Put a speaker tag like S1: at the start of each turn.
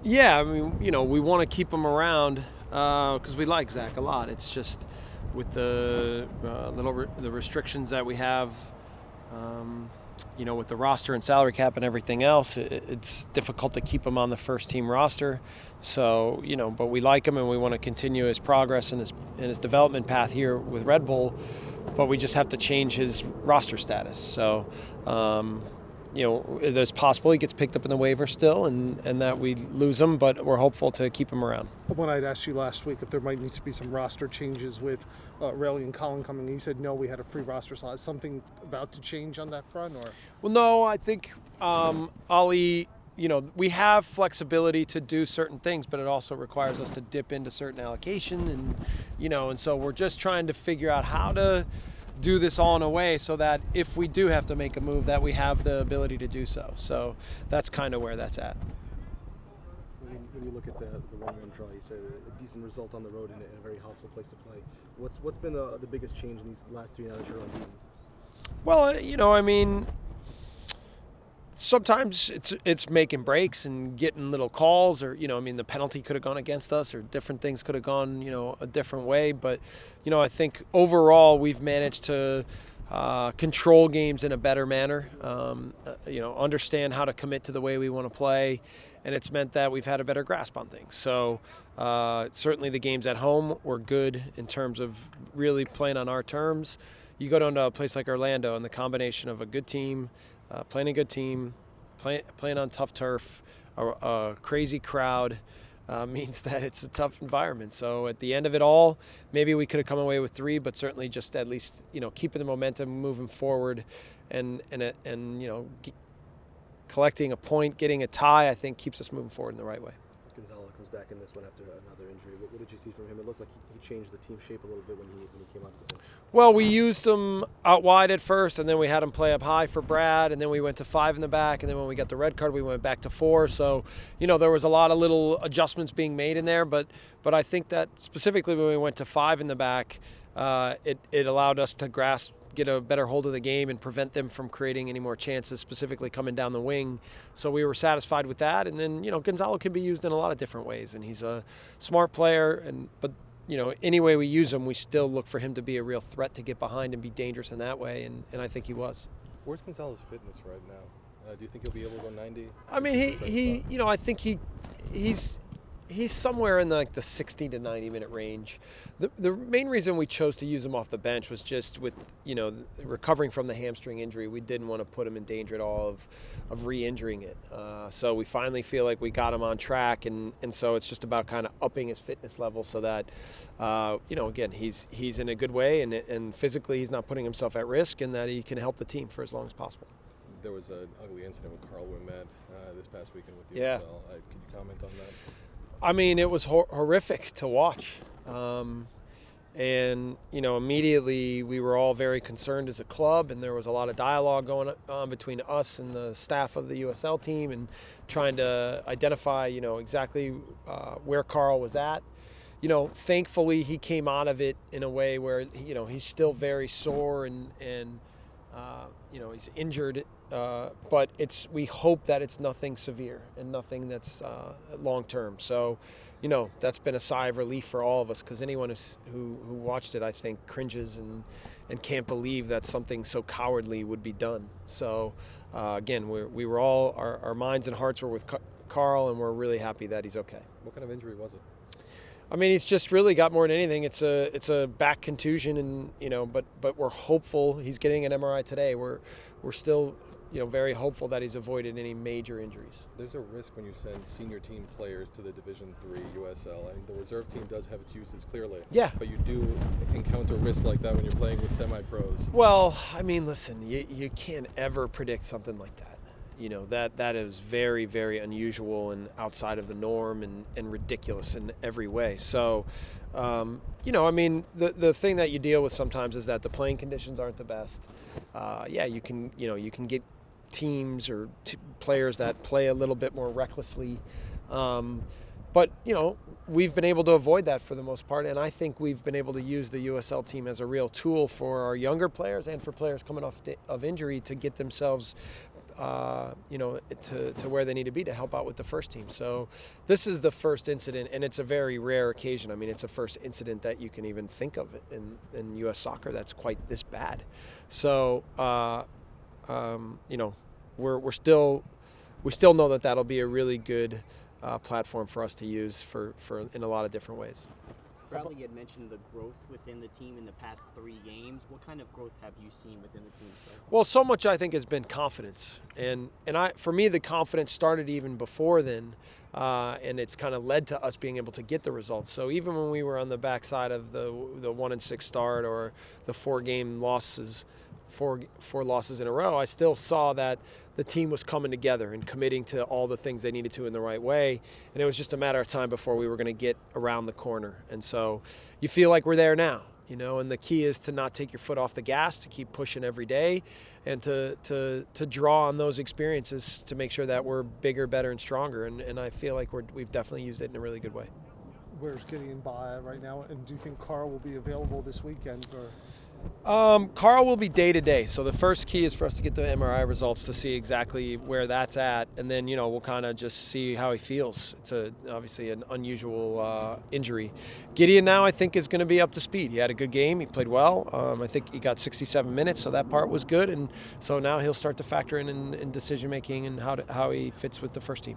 S1: Yeah, I mean, we want to keep him around because we like Zach a lot. It's just with the the restrictions that we have, um, with the roster and salary cap and everything else, it's difficult to keep him on the first team roster. So, but we like him and we want to continue his progress and his development path here with Red Bull, but we just have to change his roster status. So, there's possible he gets picked up in the waiver still and that we lose him, but we're hopeful to keep him around.
S2: When I'd asked you last week if there might need to be some roster changes with Rayleigh and Colin coming, you said no, we had a free roster slot. Is something about to change on that front? Or
S1: Well, no, I think Ali, we have flexibility to do certain things, but it also requires us to dip into certain allocation and so we're just trying to figure out how to do this all in a way so that if we do have to make a move that we have the ability to do so. So that's kind of where that's at.
S3: When you look at the 1-1 draw, you said a decent result on the road in a very hostile place to play. What's been the biggest change in these last 3 now that you're unbeaten?
S1: Well, sometimes it's making breaks and getting little calls, or the penalty could have gone against us, or different things could have gone a different way. But I think overall we've managed to control games in a better manner. Understand how to commit to the way we want to play, and it's meant that we've had a better grasp on things. So certainly the games at home were good in terms of really playing on our terms. You go down to a place like Orlando, and the combination of a good team, playing a good team, playing on tough turf, a crazy crowd, means that it's a tough environment. So at the end of it all, maybe we could have come away with 3, but certainly just at least keeping the momentum, moving forward, and collecting a point, getting a tie, I think keeps us moving forward in the right way.
S3: Gonzalo comes back in this one after another injury. What did you see from him? It looked like he changed the team shape a little bit when he came out of the bench.
S1: Well, we used him out wide at first, and then we had him play up high for Brad, and then we went to 5 in the back, and then when we got the red card, we went back to 4. So, there was a lot of little adjustments being made in there, but I think that specifically when we went to 5 in the back, it allowed us to get a better hold of the game and prevent them from creating any more chances, specifically coming down the wing. So we were satisfied with that. And then, Gonzalo can be used in a lot of different ways, and he's a smart player. But any way we use him, we still look for him to be a real threat to get behind and be dangerous in that way, and I think he was.
S3: Where's Gonzalo's fitness right now? Do you think he'll be able to go 90?
S1: I mean, I think he's somewhere in the 60 to 90 minute range. The main reason we chose to use him off the bench was just with recovering from the hamstring injury. We didn't want to put him in danger at all of re-injuring it. So we finally feel like we got him on track, and so it's just about kind of upping his fitness level so that again he's in a good way, and physically he's not putting himself at risk, and that he can help the team for as long as possible.
S3: There was an ugly incident with Carl Wimet this past weekend with you.
S1: Yeah.
S3: Can you comment on that?
S1: I mean, it was horrific to watch. And, immediately we were all very concerned as a club, and there was a lot of dialogue going on between us and the staff of the USL team, and trying to identify, exactly where Carl was at. Thankfully he came out of it in a way where, he's still very sore and he's injured. But we hope that it's nothing severe and nothing that's long term. So, that's been a sigh of relief for all of us, because anyone who watched it, I think, cringes and can't believe that something so cowardly would be done. So, again, we were all, our minds and hearts were with Carl, and we're really happy that he's okay.
S3: What kind of injury was it?
S1: I mean, he's just really got more than anything. It's a back contusion, and but we're hopeful. He's getting an MRI today. We're still very hopeful that he's avoided any major injuries.
S3: There's a risk when you send senior team players to the Division III USL. I mean, the reserve team does have its uses, clearly.
S1: Yeah.
S3: But you do encounter risks like that when you're playing with semi-pros.
S1: Well, I mean, listen, you can't ever predict something like that. That is very, very unusual and outside of the norm, and ridiculous in every way. So, I mean, the thing that you deal with sometimes is that the playing conditions aren't the best. You can get teams or players that play a little bit more recklessly. But, we've been able to avoid that for the most part, and I think we've been able to use the USL team as a real tool for our younger players and for players coming off of injury to get themselves to where they need to be to help out with the first team. So this is the first incident, and it's a very rare occasion. I mean, it's the first incident that you can even think of in U.S. soccer that's quite this bad. So, we still know that that'll be a really good platform for us to use for in a lot of different ways.
S4: Bradley, you had mentioned the growth within the team in the past 3 games. What kind of growth have you seen within the team so far?
S1: Well, so much I think has been confidence, and for me the confidence started even before then, and it's kind of led to us being able to get the results. So even when we were on the backside of the 1-6 start or the 4 losses in a row, I still saw that the team was coming together and committing to all the things they needed to in the right way. And it was just a matter of time before we were going to get around the corner. And so you feel like we're there now, and the key is to not take your foot off the gas, to keep pushing every day, and to draw on those experiences to make sure that we're bigger, better, and stronger. And I feel like we've definitely used it in a really good way.
S2: Where's Gideon Baia right now? And do you think Carl will be available this weekend? Or?
S1: Carl will be day to day. So the first key is for us to get the MRI results to see exactly where that's at, and then we'll kind of just see how he feels. It's obviously an unusual injury. Gideon now I think is going to be up to speed. He had a good game. He played well. I think he got 67 minutes, so that part was good. And so now he'll start to factor in decision making and how he fits with the first team.